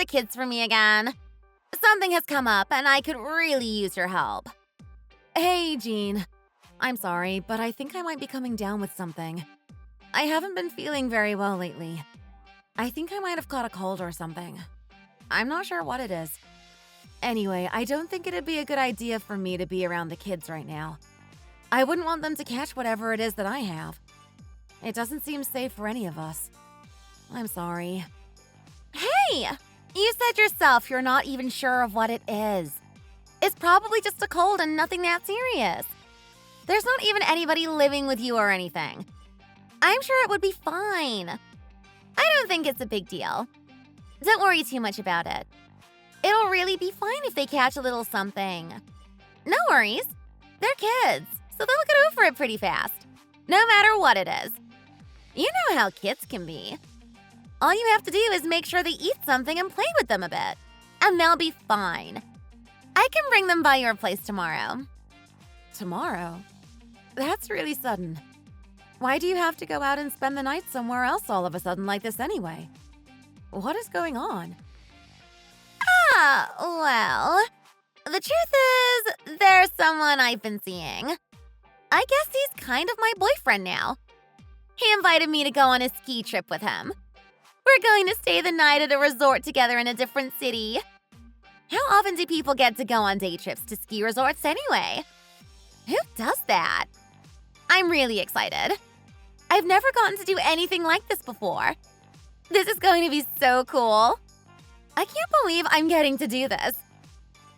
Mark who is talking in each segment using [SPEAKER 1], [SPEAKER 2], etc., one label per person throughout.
[SPEAKER 1] the kids for me again? Something has come up and I could really use your help.
[SPEAKER 2] Hey, Jean. I'm sorry, but I think I might be coming down with something. I haven't been feeling very well lately. I think I might have caught a cold or something. I'm not sure what it is. Anyway, I don't think it'd be a good idea for me to be around the kids right now. I wouldn't want them to catch whatever it is that I have. It doesn't seem safe for any of us. I'm sorry.
[SPEAKER 1] Hey! You said yourself you're not even sure of what it is. It's probably just a cold and nothing that serious. There's not even anybody living with you or anything. I'm sure it would be fine. I don't think it's a big deal. Don't worry too much about it. It'll really be fine if they catch a little something. No worries. They're kids, so they'll get over it pretty fast, no matter what it is. You know how kids can be. All you have to do is make sure they eat something and play with them a bit, and they'll be fine. I can bring them by your place tomorrow.
[SPEAKER 2] Tomorrow? That's really sudden. Why do you have to go out and spend the night somewhere else all of a sudden like this anyway? What is going on?
[SPEAKER 1] Well, the truth is, there's someone I've been seeing. I guess he's kind of my boyfriend now. He invited me to go on a ski trip with him. We're going to stay the night at a resort together in a different city. How often do people get to go on day trips to ski resorts anyway? Who does that? I'm really excited. I've never gotten to do anything like this before. This is going to be so cool. I can't believe I'm getting to do this.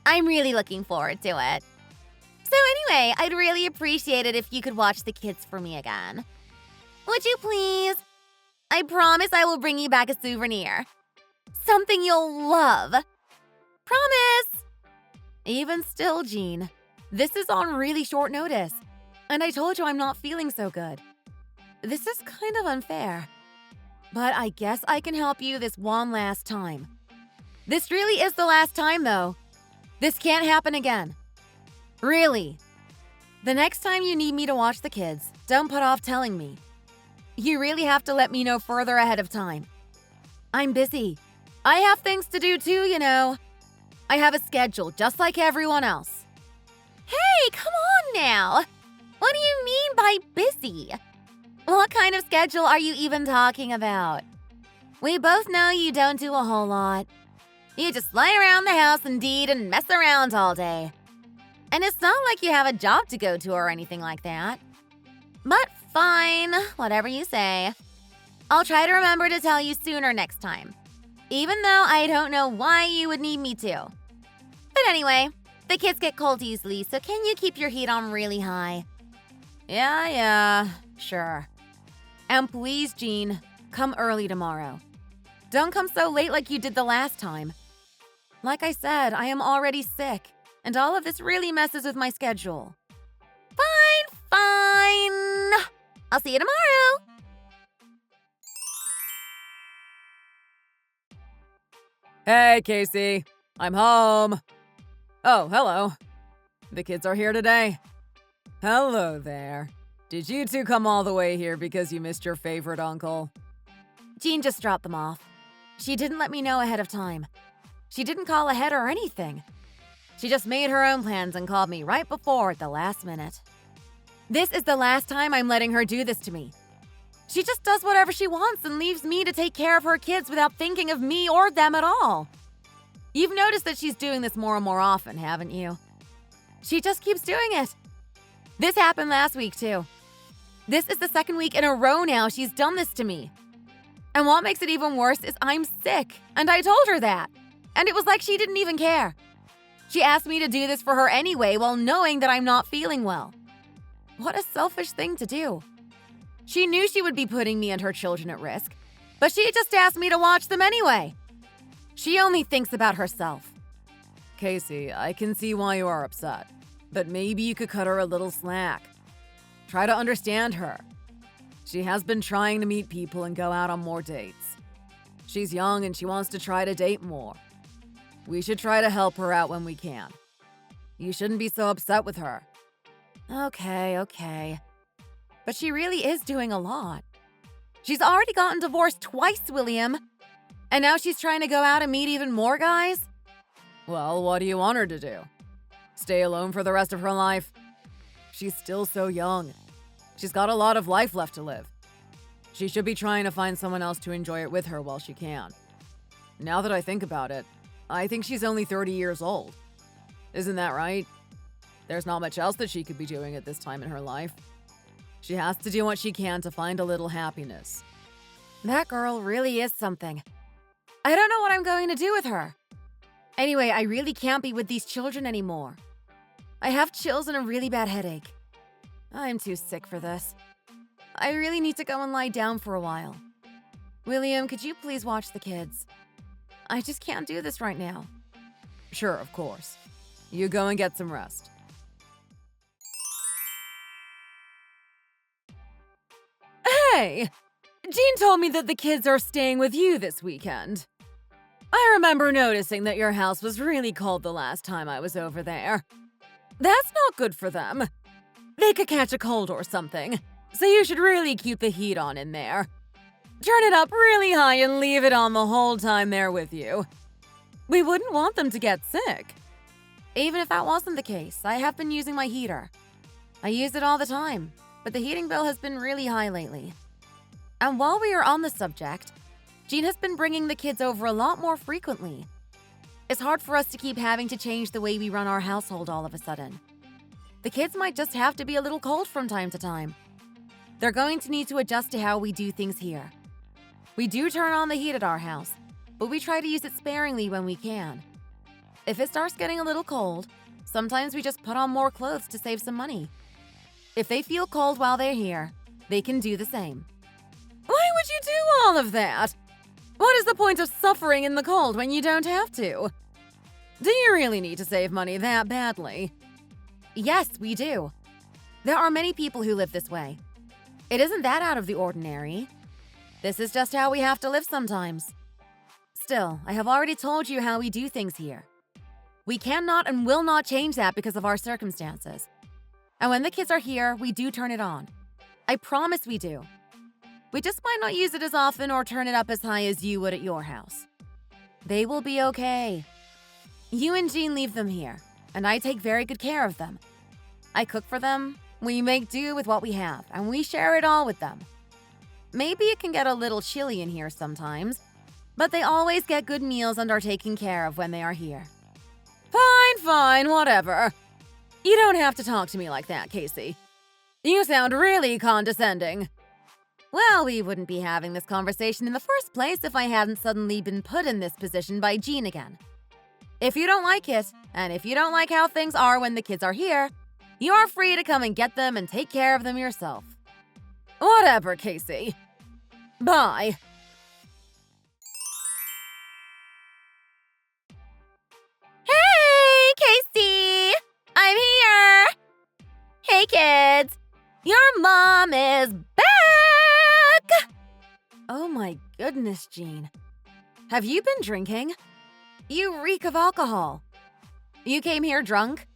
[SPEAKER 1] I'm really looking forward to it. So anyway, I'd really appreciate it if you could watch the kids for me again. Would you please? I promise I will bring you back a souvenir. Something you'll love. Promise!
[SPEAKER 2] Even still, Jean, this is on really short notice. And I told you I'm not feeling so good. This is kind of unfair. But I guess I can help you this one last time. This really is the last time, though. This can't happen again. Really. The next time you need me to watch the kids, don't put off telling me. You really have to let me know further ahead of time. I'm busy. I have things to do too, you know. I have a schedule just like everyone else.
[SPEAKER 1] Hey, come on now. What do you mean by busy? What kind of schedule are you even talking about? We both know you don't do a whole lot. You just lay around the house indeed and mess around all day. And it's not like you have a job to go to or anything like that. But fine, whatever you say. I'll try to remember to tell you sooner next time, even though I don't know why you would need me to. But anyway, the kids get cold easily, so can you keep your heat on really high?
[SPEAKER 2] Yeah, sure. And please, Jean, come early tomorrow. Don't come so late like you did the last time. Like I said, I am already sick, and all of this really messes with my schedule.
[SPEAKER 1] Fine. I'll see you tomorrow.
[SPEAKER 3] Hey, Casey. I'm home. Oh, hello. The kids are here today. Hello there. Did you two come all the way here because you missed your favorite uncle?
[SPEAKER 2] Jean just dropped them off. She didn't let me know ahead of time. She didn't call ahead or anything. She just made her own plans and called me right before at the last minute. This is the last time I'm letting her do this to me. She just does whatever she wants and leaves me to take care of her kids without thinking of me or them at all. You've noticed that she's doing this more and more often, haven't you? She just keeps doing it. This happened last week, too. This is the second week in a row now she's done this to me. And what makes it even worse is I'm sick, and I told her that. And it was like she didn't even care. She asked me to do this for her anyway while knowing that I'm not feeling well. What a selfish thing to do. She knew she would be putting me and her children at risk, but she just asked me to watch them anyway. She only thinks about herself.
[SPEAKER 3] Casey, I can see why you are upset, but maybe you could cut her a little slack. Try to understand her. She has been trying to meet people and go out on more dates. She's young and she wants to try to date more. We should try to help her out when we can. You shouldn't be so upset with her.
[SPEAKER 2] Okay. But she really is doing a lot. She's already gotten divorced twice, William. And now she's trying to go out and meet even more guys?
[SPEAKER 3] Well, what do you want her to do? Stay alone for the rest of her life? She's still so young. She's got a lot of life left to live. She should be trying to find someone else to enjoy it with her while she can. Now that I think about it, I think she's only 30 years old. Isn't that right? There's not much else that she could be doing at this time in her life. She has to do what she can to find a little happiness.
[SPEAKER 2] That girl really is something. I don't know what I'm going to do with her. Anyway, I really can't be with these children anymore. I have chills and a really bad headache. I'm too sick for this. I really need to go and lie down for a while. William, could you please watch the kids? I just can't do this right now.
[SPEAKER 3] Sure, of course. You go and get some rest.
[SPEAKER 2] Hey! Jean told me that the kids are staying with you this weekend. I remember noticing that your house was really cold the last time I was over there. That's not good for them. They could catch a cold or something, so you should really keep the heat on in there. Turn it up really high and leave it on the whole time they're with you. We wouldn't want them to get sick. Even if that wasn't the case, I have been using my heater. I use it all the time, but the heating bill has been really high lately. And while we are on the subject, Jean has been bringing the kids over a lot more frequently. It's hard for us to keep having to change the way we run our household all of a sudden. The kids might just have to be a little cold from time to time. They're going to need to adjust to how we do things here. We do turn on the heat at our house, but we try to use it sparingly when we can. If it starts getting a little cold, sometimes we just put on more clothes to save some money. If they feel cold while they're here, they can do the same. Why would you do all of that? What is the point of suffering in the cold when you don't have to? Do you really need to save money that badly? Yes, we do. There are many people who live this way. It isn't that out of the ordinary. This is just how we have to live sometimes. Still, I have already told you how we do things here. We cannot and will not change that because of our circumstances. And when the kids are here, we do turn it on. I promise we do. We just might not use it as often or turn it up as high as you would at your house. They will be okay. You and Jean leave them here, and I take very good care of them. I cook for them, we make do with what we have, and we share it all with them. Maybe it can get a little chilly in here sometimes, but they always get good meals and are taken care of when they are here. Fine, whatever. You don't have to talk to me like that, Casey. You sound really condescending. Well, we wouldn't be having this conversation in the first place if I hadn't suddenly been put in this position by Jean again. If you don't like it, and if you don't like how things are when the kids are here, you are free to come and get them and take care of them yourself. Whatever, Casey. Bye.
[SPEAKER 1] Hey, Casey! I'm here! Hey, kids! Your mom is back!
[SPEAKER 2] Oh my goodness, Jean. Have you been drinking? You reek of alcohol. You came here drunk?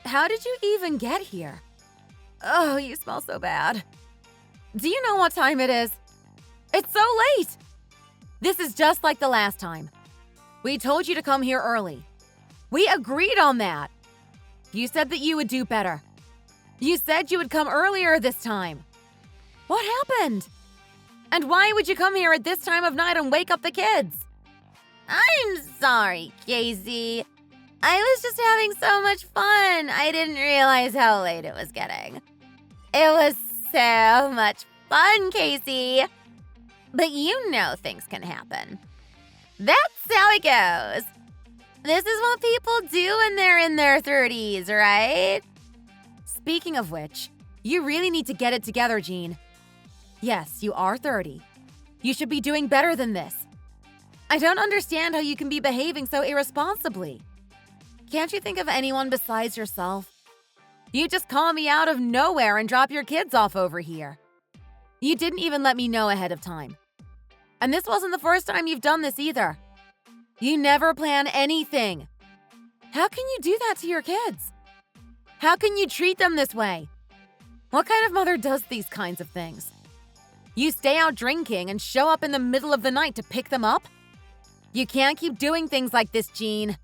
[SPEAKER 2] How did you even get here? Oh, you smell so bad. Do you know what time it is? It's so late! This is just like the last time. We told you to come here early. We agreed on that. You said that you would do better. You said you would come earlier this time. What happened? And why would you come here at this time of night and wake up the kids?
[SPEAKER 1] I'm sorry, Casey. I was just having so much fun. I didn't realize how late it was getting. It was so much fun, Casey. But you know things can happen. That's how it goes. This is what people do when they're in their 30s, right?
[SPEAKER 2] Speaking of which, you really need to get it together, Jean. Yes, you are 30. You should be doing better than this. I don't understand how you can be behaving so irresponsibly. Can't you think of anyone besides yourself? You just call me out of nowhere and drop your kids off over here. You didn't even let me know ahead of time. And this wasn't the first time you've done this either. You never plan anything. How can you do that to your kids? How can you treat them this way? What kind of mother does these kinds of things? You stay out drinking and show up in the middle of the night to pick them up? You can't keep doing things like this, Jean.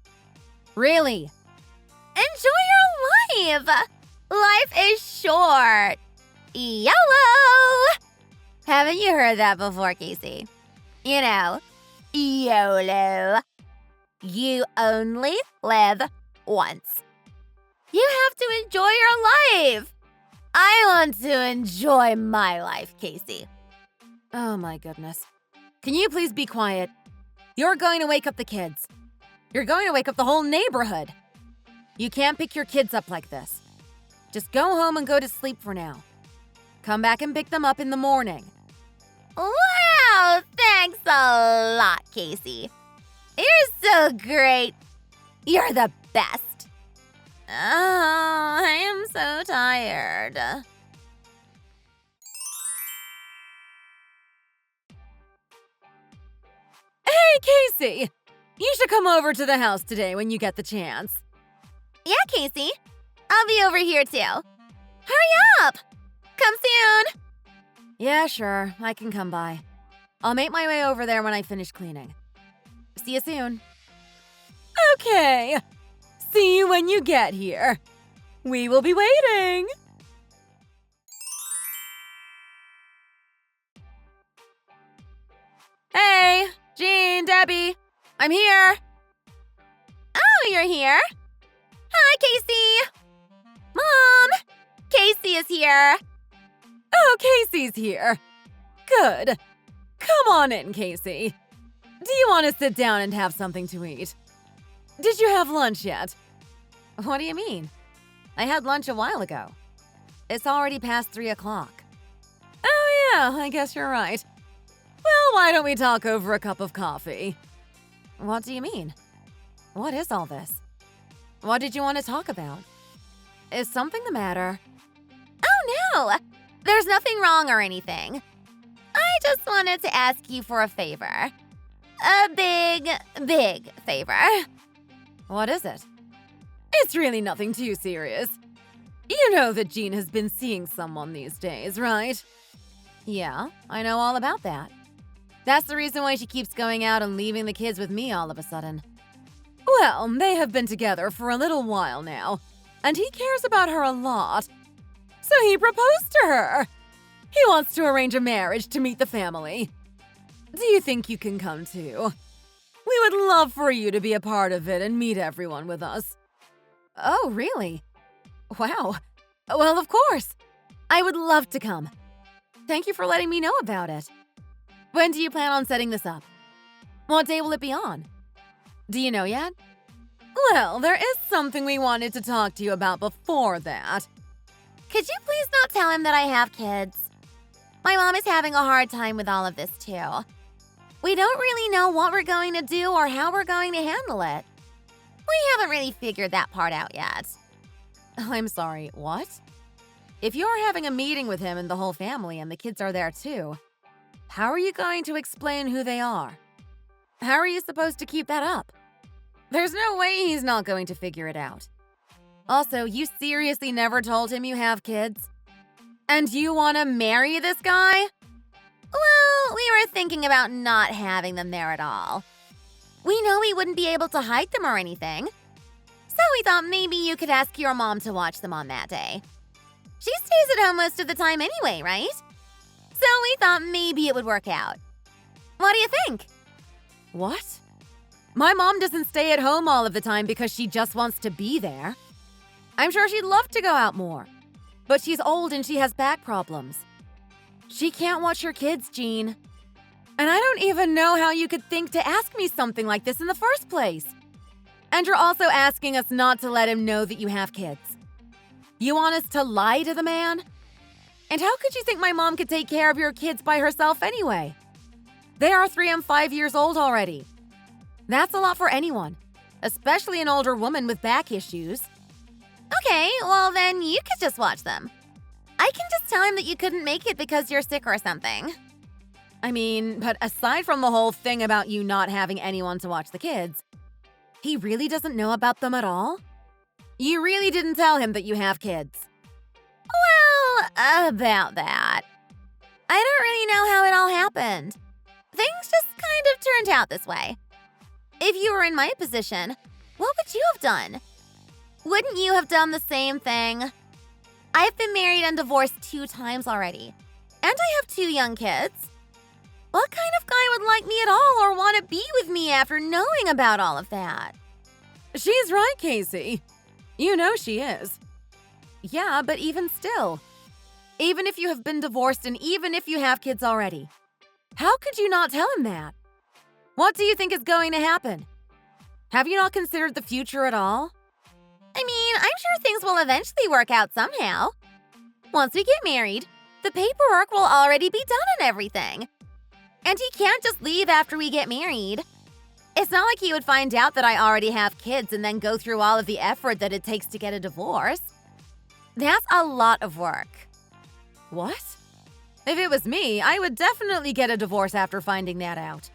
[SPEAKER 2] Really.
[SPEAKER 1] Enjoy your life! Life is short. YOLO! Haven't you heard that before, Casey? You know, YOLO. You only live once. You have to enjoy your life. I want to enjoy my life, Casey.
[SPEAKER 2] Oh my goodness. Can you please be quiet? You're going to wake up the kids. You're going to wake up the whole neighborhood. You can't pick your kids up like this. Just go home and go to sleep for now. Come back and pick them up in the morning.
[SPEAKER 1] Wow, thanks a lot, Casey. You're so great. You're the best. Oh, I am so tired.
[SPEAKER 2] Hey, Casey! You should come over to the house today when you get the chance.
[SPEAKER 1] Yeah, Casey. I'll be over here too. Hurry up! Come soon!
[SPEAKER 2] Yeah, sure. I can come by. I'll make my way over there when I finish cleaning. See you soon. Okay. See you when you get here. We will be waiting. Hey, Jean, Debbie. I'm here.
[SPEAKER 1] Oh, you're here? Hi, Casey. Mom! Casey is here.
[SPEAKER 2] Oh, Casey's here. Good. Come on in, Casey. Do you want to sit down and have something to eat? Did you have lunch yet? What do you mean? I had lunch a while ago. It's already past 3 o'clock. Oh yeah, I guess you're right. Well, why don't we talk over a cup of coffee? What do you mean? What is all this? What did you want to talk about? Is something the matter?
[SPEAKER 1] Oh, no. There's nothing wrong or anything. I just wanted to ask you for a favor. A big, big favor.
[SPEAKER 2] What is it? It's really nothing too serious. You know that Jean has been seeing someone these days, right? Yeah, I know all about that. That's the reason why she keeps going out and leaving the kids with me all of a sudden. Well, they have been together for a little while now, and he cares about her a lot. So he proposed to her. He wants to arrange a marriage to meet the family. Do you think you can come too? We would love for you to be a part of it and meet everyone with us. Oh, really? Wow. Well, of course. I would love to come. Thank you for letting me know about it. When do you plan on setting this up? What day will it be on? Do you know yet? Well, there is something we wanted to talk to you about before that.
[SPEAKER 1] Could you please not tell him that I have kids? My mom is having a hard time with all of this, too. We don't really know what we're going to do or how we're going to handle it. We haven't really figured that part out yet.
[SPEAKER 2] I'm sorry, what? If you're having a meeting with him and the whole family and the kids are there too, how are you going to explain who they are? How are you supposed to keep that up? There's no way he's not going to figure it out. Also, you seriously never told him you have kids? And you want to marry this guy?
[SPEAKER 1] Well, we were thinking about not having them there at all. We know we wouldn't be able to hide them or anything. So we thought maybe you could ask your mom to watch them on that day. She stays at home most of the time anyway, right? So we thought maybe it would work out. What do you think?
[SPEAKER 2] What? My mom doesn't stay at home all of the time because she just wants to be there. I'm sure she'd love to go out more. But she's old and she has back problems. She can't watch her kids, Jean. And I don't even know how you could think to ask me something like this in the first place. And you're also asking us not to let him know that you have kids. You want us to lie to the man? And how could you think my mom could take care of your kids by herself anyway? They are 3 and 5 years old already. That's a lot for anyone, especially an older woman with back issues.
[SPEAKER 1] Okay, well then you could just watch them. I can just tell him that you couldn't make it because you're sick or something.
[SPEAKER 2] I mean, but aside from the whole thing about you not having anyone to watch the kids, he really doesn't know about them at all? You really didn't tell him that you have kids?
[SPEAKER 1] Well, about that. I don't really know how it all happened. Things just kind of turned out this way. If you were in my position, what would you have done? Wouldn't you have done the same thing? I've been married and divorced 2 times already, and I have 2 young kids. What kind of guy would like me at all or want to be with me after knowing about all of that?
[SPEAKER 2] She's right, Casey. You know she is. Yeah, but even still, even if you have been divorced and even if you have kids already, how could you not tell him that? What do you think is going to happen? Have you not considered the future at all?
[SPEAKER 1] I mean, I'm sure things will eventually work out somehow. Once we get married, the paperwork will already be done and everything. And he can't just leave after we get married. It's not like he would find out that I already have kids and then go through all of the effort that it takes to get a divorce. That's a lot of work.
[SPEAKER 2] What? If it was me, I would definitely get a divorce after finding that out.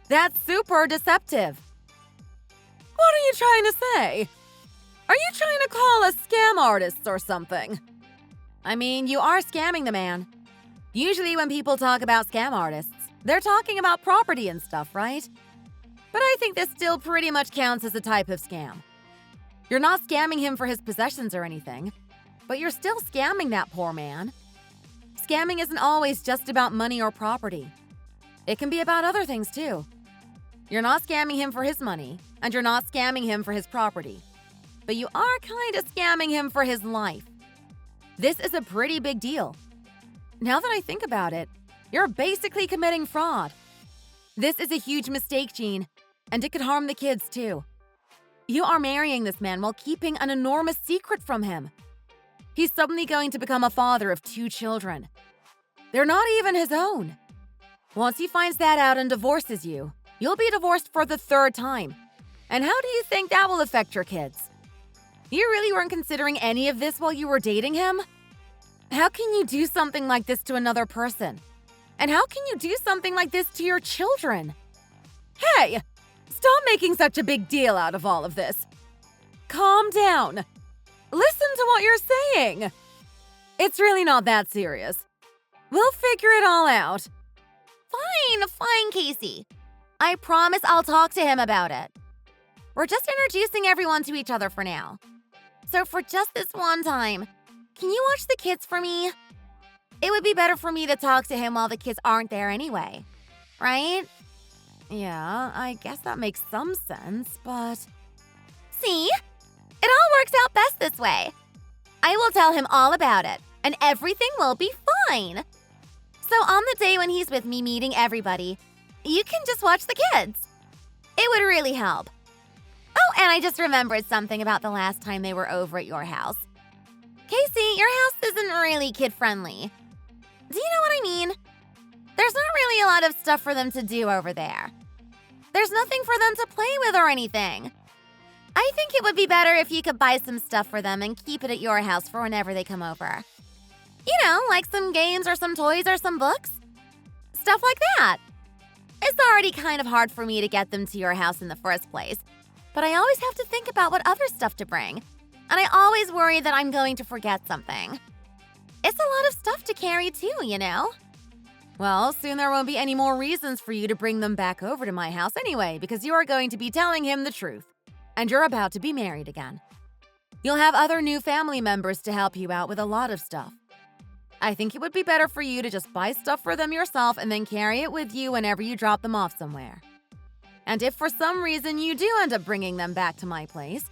[SPEAKER 2] That's super deceptive. What are you trying to say? Are you trying to call us scam artists or something? I mean, you are scamming the man. Usually when people talk about scam artists, they're talking about property and stuff, right? But I think this still pretty much counts as a type of scam. You're not scamming him for his possessions or anything, but you're still scamming that poor man. Scamming isn't always just about money or property. It can be about other things too. You're not scamming him for his money, and you're not scamming him for his property. But you are kind of scamming him for his life. This is a pretty big deal. Now that I think about it, you're basically committing fraud. This is a huge mistake, Jean, and it could harm the kids too. You are marrying this man while keeping an enormous secret from him. He's suddenly going to become a father of 2 children. They're not even his own. Once he finds that out and divorces you, you'll be divorced for the 3rd time. And how do you think that will affect your kids? You really weren't considering any of this while you were dating him? How can you do something like this to another person? And how can you do something like this to your children? Hey, stop making such a big deal out of all of this. Calm down. Listen to what you're saying. It's really not that serious. We'll figure it all out.
[SPEAKER 1] Fine, Casey. I promise I'll talk to him about it. We're just introducing everyone to each other for now. So for just this one time, can you watch the kids for me? It would be better for me to talk to him while the kids aren't there anyway, right?
[SPEAKER 2] Yeah, I guess that makes some sense, but...
[SPEAKER 1] See? It all works out best this way. I will tell him all about it, and everything will be fine. So on the day when he's with me meeting everybody, you can just watch the kids. It would really help. Oh, and I just remembered something about the last time they were over at your house. Casey, your house isn't really kid-friendly. Do you know what I mean? There's not really a lot of stuff for them to do over there. There's nothing for them to play with or anything. I think it would be better if you could buy some stuff for them and keep it at your house for whenever they come over. You know, like some games or some toys or some books. Stuff like that. It's already kind of hard for me to get them to your house in the first place, but I always have to think about what other stuff to bring. And I always worry that I'm going to forget something. It's a lot of stuff to carry too, you know?
[SPEAKER 2] Well, soon there won't be any more reasons for you to bring them back over to my house anyway, because you are going to be telling him the truth. And you're about to be married again. You'll have other new family members to help you out with a lot of stuff. I think it would be better for you to just buy stuff for them yourself and then carry it with you whenever you drop them off somewhere. And if for some reason you do end up bringing them back to my place,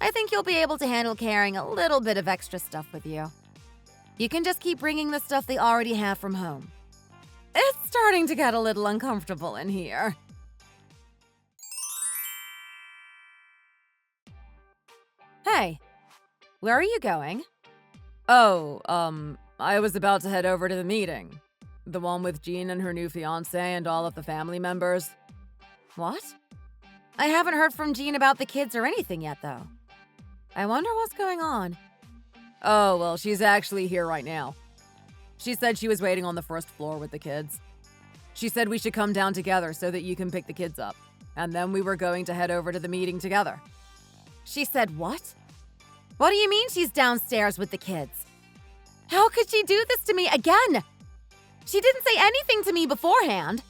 [SPEAKER 2] I think you'll be able to handle carrying a little bit of extra stuff with you. You can just keep bringing the stuff they already have from home. It's starting to get a little uncomfortable in here. Hey, where are you going?
[SPEAKER 3] Oh, I was about to head over to the meeting. The one with Jean and her new fiancé and all of the family members.
[SPEAKER 2] What? I haven't heard from Jean about the kids or anything yet, though. I wonder what's going on.
[SPEAKER 3] Oh, well, she's actually here right now. She said she was waiting on the first floor with the kids. She said we should come down together so that you can pick the kids up. And then we were going to head over to the meeting together.
[SPEAKER 2] She said what? What do you mean she's downstairs with the kids? How could she do this to me again? She didn't say anything to me beforehand.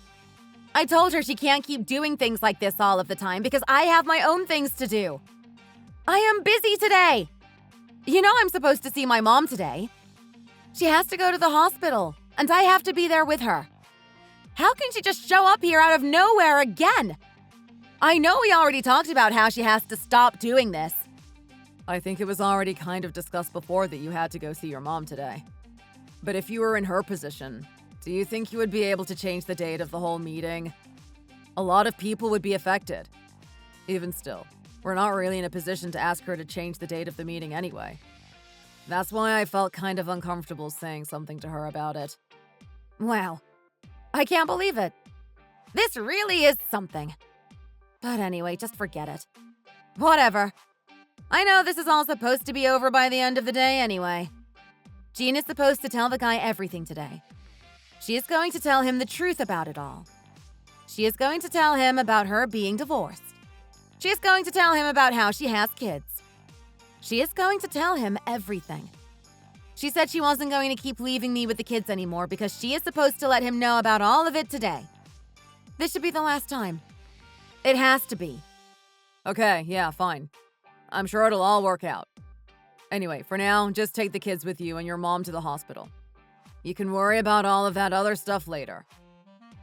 [SPEAKER 2] I told her she can't keep doing things like this all of the time because I have my own things to do. I am busy today. You know I'm supposed to see my mom today. She has to go to the hospital, and I have to be there with her. How can she just show up here out of nowhere again? I know we already talked about how she has to stop doing this.
[SPEAKER 3] I think it was already kind of discussed before that you had to go see your mom today. But if you were in her position, do you think you would be able to change the date of the whole meeting? A lot of people would be affected. Even still, we're not really in a position to ask her to change the date of the meeting anyway. That's why I felt kind of uncomfortable saying something to her about it.
[SPEAKER 2] Wow. I can't believe it. This really is something. But anyway, just forget it. Whatever. I know this is all supposed to be over by the end of the day anyway. Jean is supposed to tell the guy everything today. She is going to tell him the truth about it all. She is going to tell him about her being divorced. She is going to tell him about how she has kids. She is going to tell him everything. She said she wasn't going to keep leaving me with the kids anymore because she is supposed to let him know about all of it today. This should be the last time. It has to be.
[SPEAKER 3] Okay, yeah, fine. I'm sure it'll all work out. Anyway, for now, just take the kids with you and your mom to the hospital. You can worry about all of that other stuff later.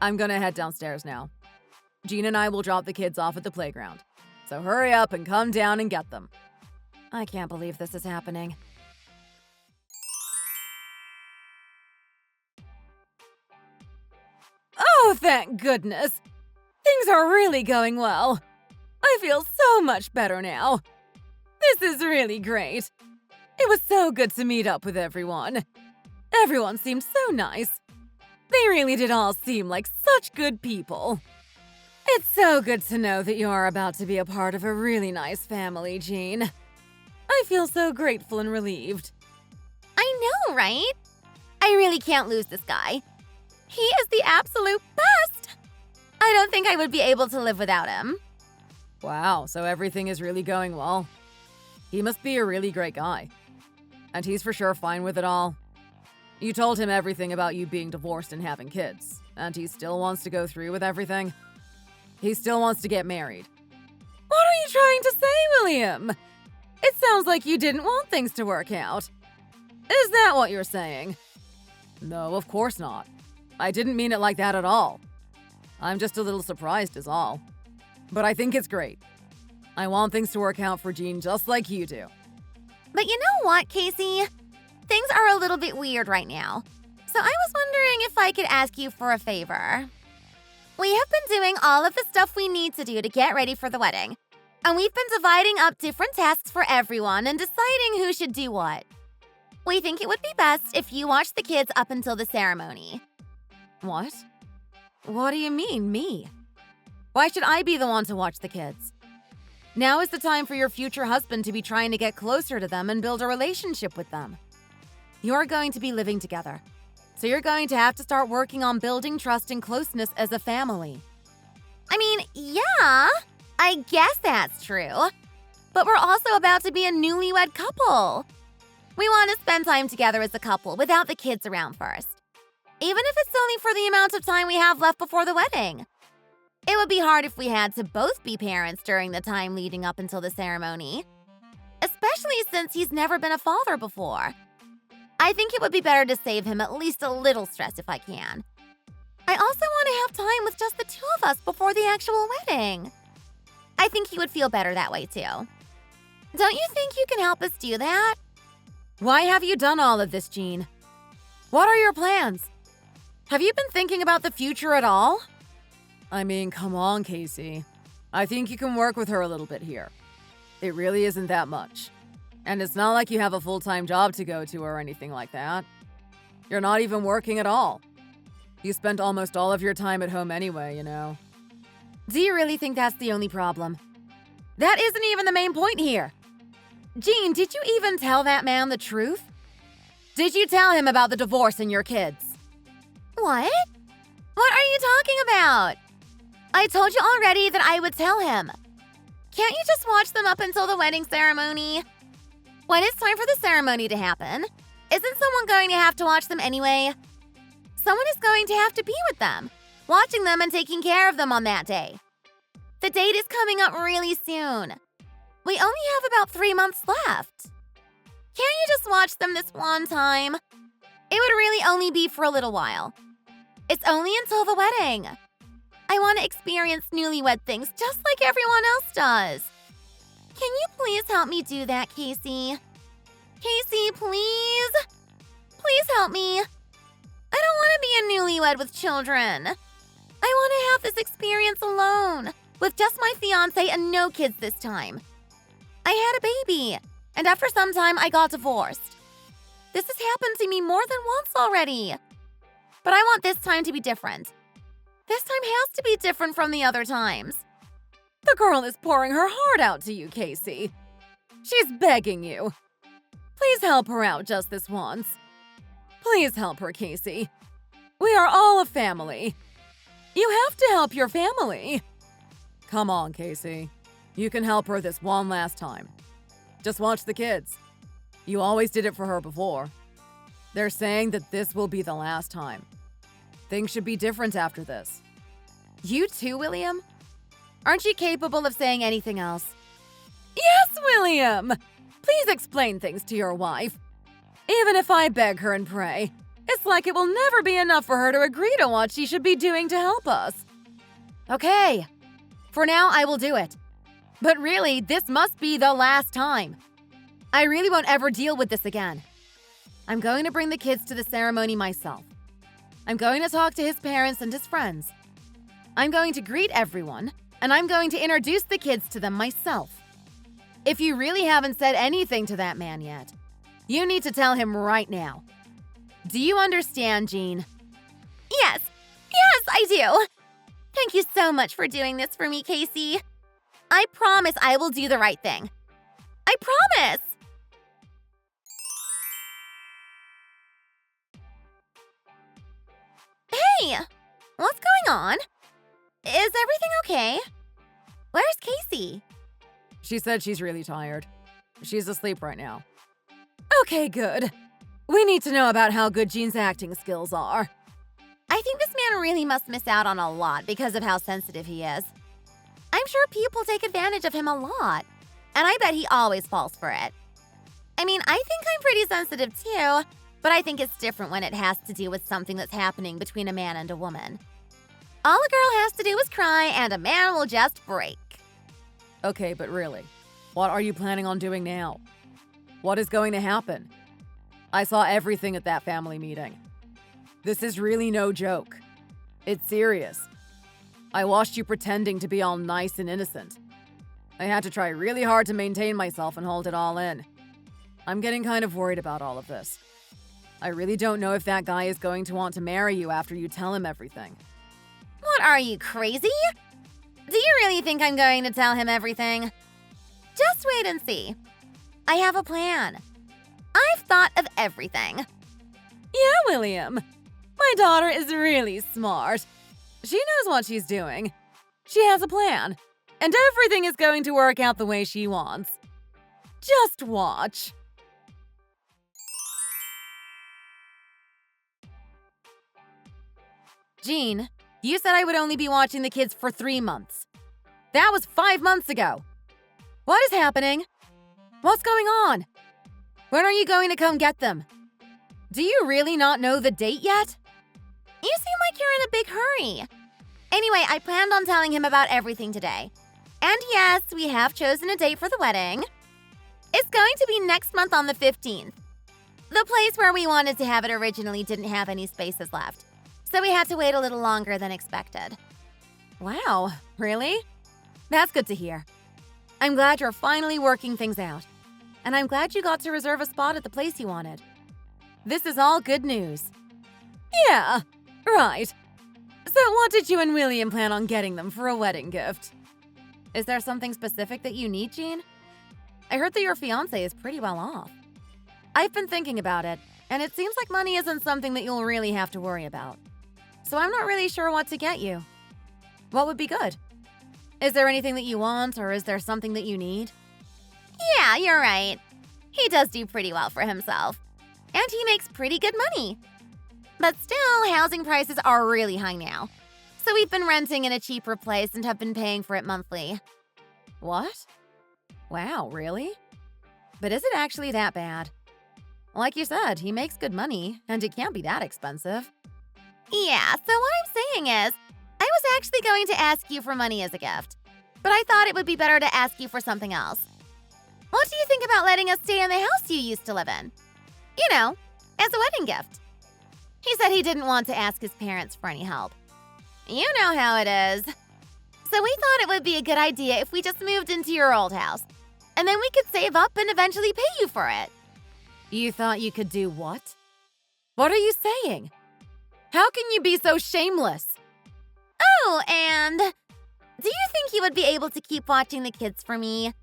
[SPEAKER 3] I'm gonna head downstairs now. Jean and I will drop the kids off at the playground. So hurry up and come down and get them.
[SPEAKER 2] I can't believe this is happening. Oh, thank goodness. Things are really going well. I feel so much better now. This is really great. It was so good to meet up with everyone. Everyone seemed so nice. They really did all seem like such good people. It's so good to know that you're about to be a part of a really nice family, Jean. I feel so grateful and relieved.
[SPEAKER 1] I know, right? I really can't lose this guy. He is the absolute best. I don't think I would be able to live without him.
[SPEAKER 3] Wow, so everything is really going well. He must be a really great guy. And he's for sure fine with it all. You told him everything about you being divorced and having kids, and he still wants to go through with everything? He still wants to get married.
[SPEAKER 2] What are you trying to say, William? It sounds like you didn't want things to work out. Is that what you're saying?
[SPEAKER 3] No, of course not. I didn't mean it like that at all. I'm just a little surprised is all. But I think it's great. I want things to work out for Jean just like you do.
[SPEAKER 1] But you know what, Casey? Things are a little bit weird right now. So I was wondering if I could ask you for a favor. We have been doing all of the stuff we need to do to get ready for the wedding. And we've been dividing up different tasks for everyone and deciding who should do what. We think it would be best if you watch the kids up until the ceremony.
[SPEAKER 2] What? What do you mean, me? Why should I be the one to watch the kids? Now is the time for your future husband to be trying to get closer to them and build a relationship with them. You're going to be living together, so you're going to have to start working on building trust and closeness as a family.
[SPEAKER 1] I mean, yeah, I guess that's true. But we're also about to be a newlywed couple. We want to spend time together as a couple without the kids around first. Even if it's only for the amount of time we have left before the wedding. It would be hard if we had to both be parents during the time leading up until the ceremony. Especially since he's never been a father before. I think it would be better to save him at least a little stress if I can. I also want to have time with just the two of us before the actual wedding. I think he would feel better that way too. Don't you think you can help us do that?
[SPEAKER 2] Why have you done all of this, Jean? What are your plans? Have you been thinking about the future at all?
[SPEAKER 3] I mean, come on, Casey. I think you can work with her a little bit here. It really isn't that much. And it's not like you have a full-time job to go to or anything like that. You're not even working at all. You spent almost all of your time at home anyway, you know.
[SPEAKER 2] Do you really think that's the only problem? That isn't even the main point here. Jean, did you even tell that man the truth? Did you tell him about the divorce and your kids?
[SPEAKER 1] What? What are you talking about? I told you already that I would tell him. Can't you just watch them up until the wedding ceremony? When it's time for the ceremony to happen, isn't someone going to have to watch them anyway? Someone is going to have to be with them. watching them and taking care of them on that day. The date is coming up really soon. We only have about 3 months left. Can't you just watch them this one time? It would really only be for a little while. It's only until the wedding. I want to experience newlywed things just like everyone else does. Can you please help me do that, Casey? Casey, please? Please help me. I don't want to be a newlywed with children. I want to have this experience alone, with just my fiancé and no kids this time. I had a baby, and after some time, I got divorced. This has happened to me more than once already. But I want this time to be different. This time has to be different from the other times.
[SPEAKER 3] The girl is pouring her heart out to you, Casey. She's begging you. Please help her out just this once. Please help her, Casey. We are all a family. You have to help your family. Come on, Casey. You can help her this one last time. Just watch the kids. You always did it for her before. They're saying that this will be the last time. Things should be different after this.
[SPEAKER 2] You too, William? Aren't you capable of saying anything else?
[SPEAKER 3] Yes, William! Please explain things to your wife. Even if I beg her and pray, it's like it will never be enough for her to agree to what she should be doing to help us.
[SPEAKER 2] Okay. For now, I will do it. But really, this must be the last time. I really won't ever deal with this again. I'm going to bring the kids to the ceremony myself. I'm going to talk to his parents and his friends. I'm going to greet everyone, and I'm going to introduce the kids to them myself. If you really haven't said anything to that man yet, you need to tell him right now. Do you understand, Jean?
[SPEAKER 1] Yes, I do. Thank you so much for doing this for me, Casey. I promise I will do the right thing. I promise. Hey, what's going on? Is everything okay? Where's Casey?
[SPEAKER 3] She said she's really tired. She's asleep right now. Okay, good. We need to know about how good Jean's acting skills are.
[SPEAKER 1] I think this man really must miss out on a lot because of how sensitive he is. I'm sure people take advantage of him a lot, and I bet he always falls for it. I mean, I think I'm pretty sensitive too, but I think it's different when it has to do with something that's happening between a man and a woman. All a girl has to do is cry, and a man will just break.
[SPEAKER 3] Okay, but really, what are you planning on doing now? What is going to happen? I saw everything at that family meeting. This is really no joke. It's serious. I watched you pretending to be all nice and innocent. I had to try really hard to maintain myself and hold it all in. I'm getting kind of worried about all of this. I really don't know if that guy is going to want to marry you after you tell him everything.
[SPEAKER 1] What, are you crazy? Do you really think I'm going to tell him everything? Just wait and see. I have a plan. I've thought of everything.
[SPEAKER 3] Yeah, William. My daughter is really smart. She knows what she's doing. She has a plan, and everything is going to work out the way she wants. Just watch.
[SPEAKER 2] Jean, you said I would only be watching the kids for 3 months. That was 5 months ago. What is happening? What's going on? When are you going to come get them? Do you really not know the date yet?
[SPEAKER 1] You seem like you're in a big hurry. Anyway, I planned on telling him about everything today. And yes, we have chosen a date for the wedding. It's going to be next month on the 15th. The place where we wanted to have it originally didn't have any spaces left, so we had to wait a little longer than expected.
[SPEAKER 2] Wow, really? That's good to hear. I'm glad you're finally working things out. And I'm glad you got to reserve a spot at the place you wanted. This is all good news.
[SPEAKER 3] Yeah, right. So what did you and William plan on getting them for a wedding gift?
[SPEAKER 2] Is there something specific that you need, Jean? I heard that your fiancé is pretty well off. I've been thinking about it, and it seems like money isn't something that you'll really have to worry about. So I'm not really sure what to get you. What would be good? Is there anything that you want, or is there something that you need?
[SPEAKER 1] Yeah, you're right. He does do pretty well for himself. And he makes pretty good money. But still, housing prices are really high now. So we've been renting in a cheaper place and have been paying for it monthly.
[SPEAKER 2] What? Wow, really? But is it actually that bad? Like you said, he makes good money, and it can't be that expensive.
[SPEAKER 1] Yeah, so what I'm saying is, I was actually going to ask you for money as a gift, but I thought it would be better to ask you for something else. What do you think about letting us stay in the house you used to live in? You know, as a wedding gift. He said he didn't want to ask his parents for any help. You know how it is. So we thought it would be a good idea if we just moved into your old house, and then we could save up and eventually pay you for it.
[SPEAKER 2] You thought you could do what? What are you saying? How can you be so shameless?
[SPEAKER 1] Oh, and do you think you would be able to keep watching the kids for me?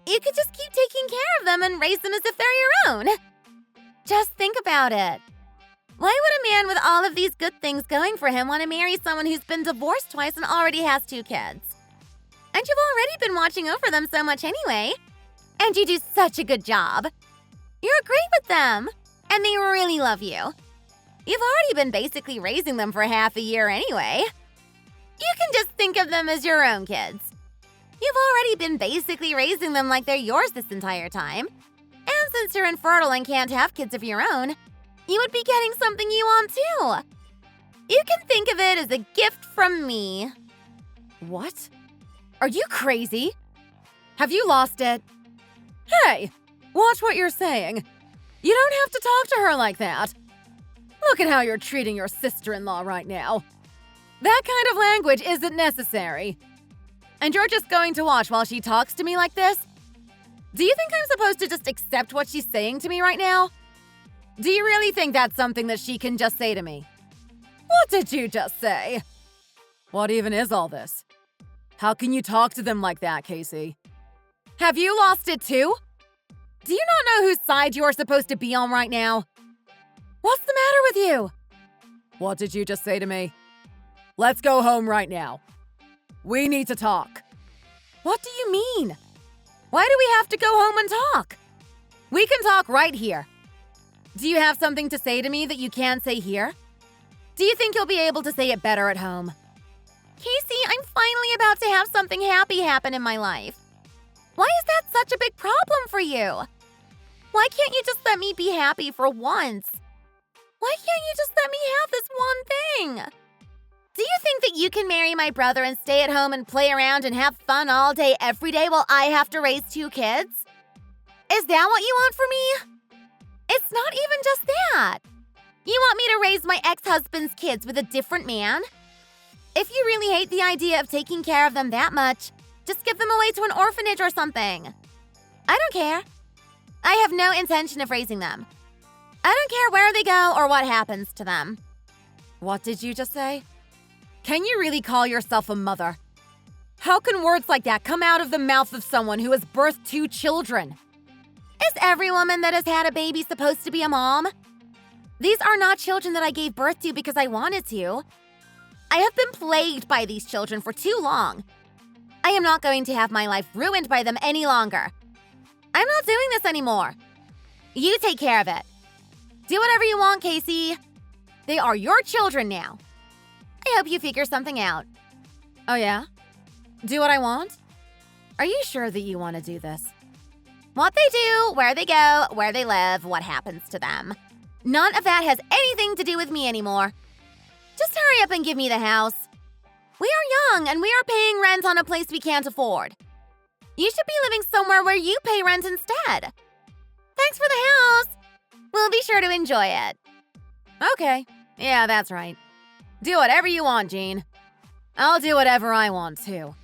[SPEAKER 1] You could just keep taking care of them and raise them as if they're your own. Just think about it. Why would a man with all of these good things going for him want to marry someone who's been divorced twice and already has 2 kids? And you've already been watching over them so much anyway. And you do such a good job. You're great with them, and they really love you. You've already been basically raising them for half a year anyway. You can just think of them as your own kids. You've already been basically raising them like they're yours this entire time. And since you're infertile and can't have kids of your own, you would be getting something you want too. You can think of it as a gift from me.
[SPEAKER 2] What? Are you crazy? Have you lost it? Hey, watch what you're saying. You don't have to talk to her like that. Look at how you're treating your sister-in-law right now. That kind of language isn't necessary. And you're just going to watch while she talks to me like this? Do you think I'm supposed to just accept what she's saying to me right now? Do you really think that's something that she can just say to me? What did you just say? What even is all this? How can you talk to them like that, Casey? Have you lost it too? Do you not know whose side you're supposed to be on right now? What's the matter with you? What did you just say to me? Let's go home right now. We need to talk. What do you mean? Why do we have to go home and talk? We can talk right here. Do you have something to say to me that you can't say here? Do you think you'll be able to say it better at home?
[SPEAKER 1] Casey, I'm finally about to have something happy happen in my life. Why is that such a big problem for you? Why can't you just let me be happy for once? Why can't you just let me have this one thing? Do you think that you can marry my brother and stay at home and play around and have fun all day every day while I have to raise 2 kids? Is that what you want for me? It's not even just that. You want me to raise my ex-husband's kids with a different man? If you really hate the idea of taking care of them that much, just give them away to an orphanage or something. I don't care. I have no intention of raising them. I don't care where they go or what happens to them.
[SPEAKER 2] What did you just say? Can you really call yourself a mother? How can words like that come out of the mouth of someone who has birthed 2 children?
[SPEAKER 1] Is every woman that has had a baby supposed to be a mom? These are not children that I gave birth to because I wanted to. I have been plagued by these children for too long. I am not going to have my life ruined by them any longer. I'm not doing this anymore. You take care of it. Do whatever you want, Casey. They are your children now. I hope you figure something out.
[SPEAKER 2] Oh yeah? Do what I want? Are you sure that you want to do this?
[SPEAKER 1] What they do, where they go, where they live, what happens to them. None of that has anything to do with me anymore. Just hurry up and give me the house. We are young and we are paying rent on a place we can't afford. You should be living somewhere where you pay rent instead. Thanks for the house. We'll be sure to enjoy it.
[SPEAKER 2] Okay. Yeah, that's right. Do whatever you want, Jean. I'll do whatever I want, too.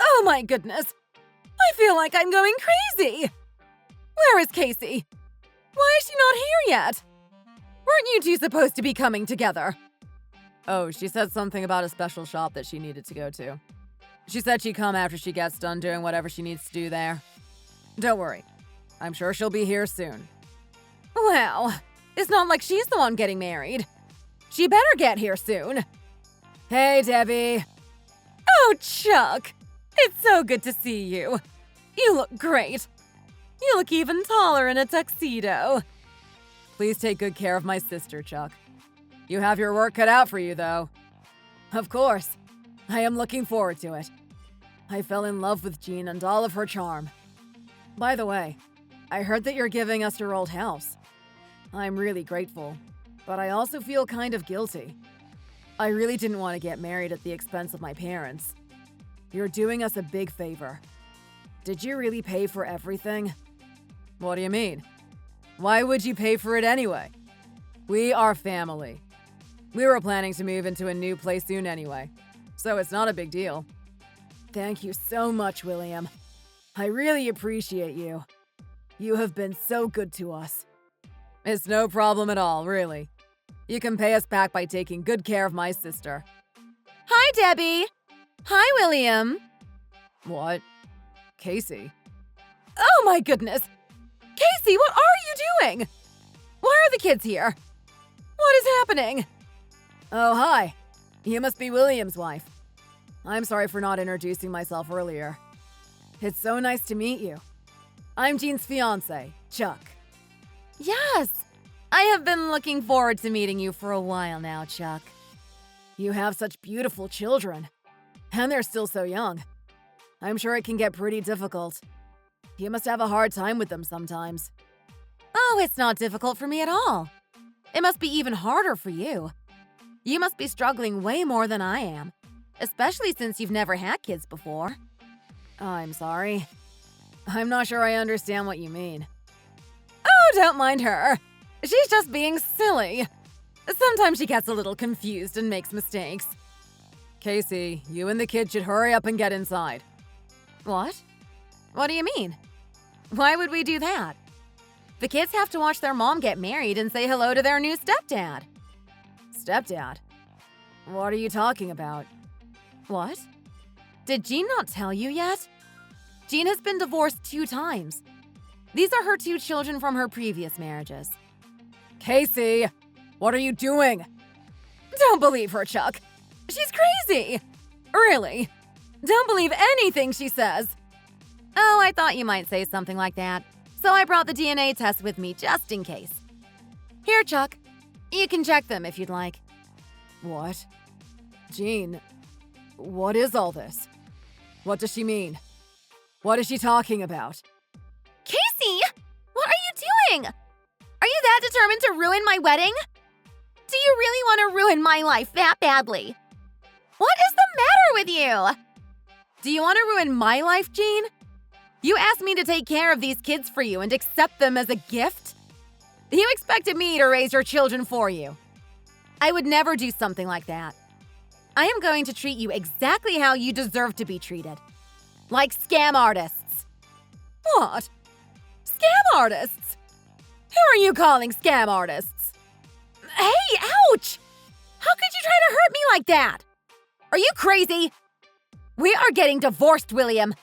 [SPEAKER 2] Oh my goodness! I feel like I'm going crazy! Where is Casey? Why is she not here yet? Weren't you two supposed to be coming together? Oh, she said something about a special shop that she needed to go to. She said she'd come after she gets done doing whatever she needs to do there. Don't worry. I'm sure she'll be here soon. Well, it's not like she's the one getting married. She better get here soon. Hey, Debbie. Oh, Chuck. It's so good to see you. You look great. You look even taller in a tuxedo.
[SPEAKER 3] Please take good care of my sister, Chuck. You have your work cut out for you, though. Of course. I am looking forward to it. I fell in love with Jean and all of her charm. By the way, I heard that you're giving us your old house. I'm really grateful, but I also feel kind of guilty. I really didn't want to get married at the expense of my parents. You're doing us a big favor. Did you really pay for everything? What do you mean? Why would you pay for it anyway? We are family. We were planning to move into a new place soon anyway, so it's not a big deal. Thank you so much, William. I really appreciate you. You have been so good to us. It's no problem at all, really. You can pay us back by taking good care of my sister.
[SPEAKER 2] Hi, Debbie. Hi, William.
[SPEAKER 3] What? Casey?
[SPEAKER 2] Oh my goodness. Casey, what are you doing? Why are the kids here? What is happening?
[SPEAKER 3] Oh, hi. You must be William's wife. I'm sorry for not introducing myself earlier. It's so nice to meet you. I'm Jean's fiancé, Chuck.
[SPEAKER 2] Yes. I have been looking forward to meeting you for a while now, Chuck.
[SPEAKER 3] You have such beautiful children. And they're still so young. I'm sure it can get pretty difficult. You must have a hard time with them sometimes.
[SPEAKER 2] Oh, it's not difficult for me at all. It must be even harder for you. You must be struggling way more than I am, especially since you've never had kids before.
[SPEAKER 3] I'm sorry. I'm not sure I understand what you mean.
[SPEAKER 2] Oh, don't mind her. She's just being silly. Sometimes she gets a little confused and makes mistakes.
[SPEAKER 3] Casey, you and the kid should hurry up and get inside.
[SPEAKER 2] What? What do you mean? Why would we do that? The kids have to watch their mom get married and say hello to their new stepdad.
[SPEAKER 3] Stepdad? What are you talking about?
[SPEAKER 2] What? Did Jean not tell you yet? Jean has been divorced 2 times. These are her 2 children from her previous marriages.
[SPEAKER 3] Casey, what are you doing?
[SPEAKER 2] Don't believe her, Chuck. She's crazy. Really. Don't believe anything she says. Oh, I thought you might say something like that, so I brought the DNA test with me just in case. Here, Chuck. You can check them if you'd like.
[SPEAKER 3] What? Jean, what is all this? What does she mean? What is she talking about?
[SPEAKER 1] Casey, what are you doing? Are you that determined to ruin my wedding? Do you really want to ruin my life that badly? What is the matter with you?
[SPEAKER 2] Do you want to ruin my life, Jean? You asked me to take care of these kids for you and accept them as a gift? You expected me to raise your children for you. I would never do something like that. I am going to treat you exactly how you deserve to be treated. Like scam artists. What? Scam artists? Who are you calling scam artists? Hey, ouch! How could you try to hurt me like that? Are you crazy? We are getting divorced, William.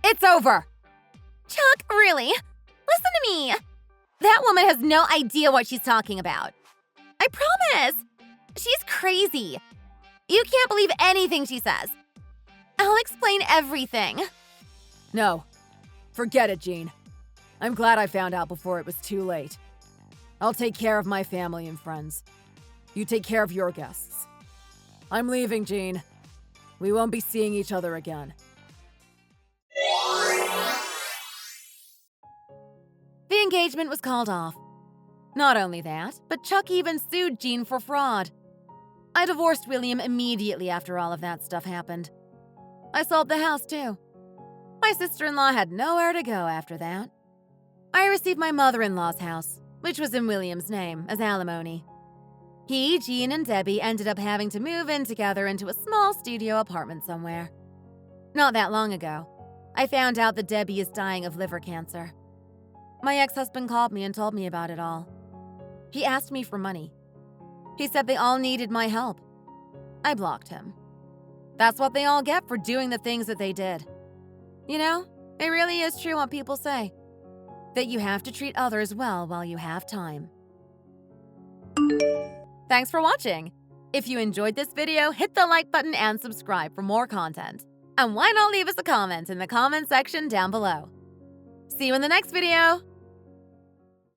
[SPEAKER 2] It's over.
[SPEAKER 1] Chuck, really? Listen to me. That woman has no idea what she's talking about. I promise. She's crazy. You can't believe anything she says. I'll explain everything.
[SPEAKER 3] No. Forget it, Jean. I'm glad I found out before it was too late. I'll take care of my family and friends. You take care of your guests. I'm leaving, Jean. We won't be seeing each other again.
[SPEAKER 2] The engagement was called off. Not only that, but Chuck even sued Jean for fraud. I divorced William immediately after all of that stuff happened. I sold the house too. My sister-in-law had nowhere to go after that. I received my mother-in-law's house, which was in William's name, as alimony. He, Jean, and Debbie ended up having to move in together into a small studio apartment somewhere. Not that long ago, I found out that Debbie is dying of liver cancer. My ex-husband called me and told me about it all. He asked me for money. He said they all needed my help. I blocked him. That's what they all get for doing the things that they did. You know, it really is true what people say, that you have to treat others well while you have time. Thanks for watching. If you enjoyed this video, hit the like button and subscribe for more content. And why not leave us a comment in the comment section down below. See you in the next video!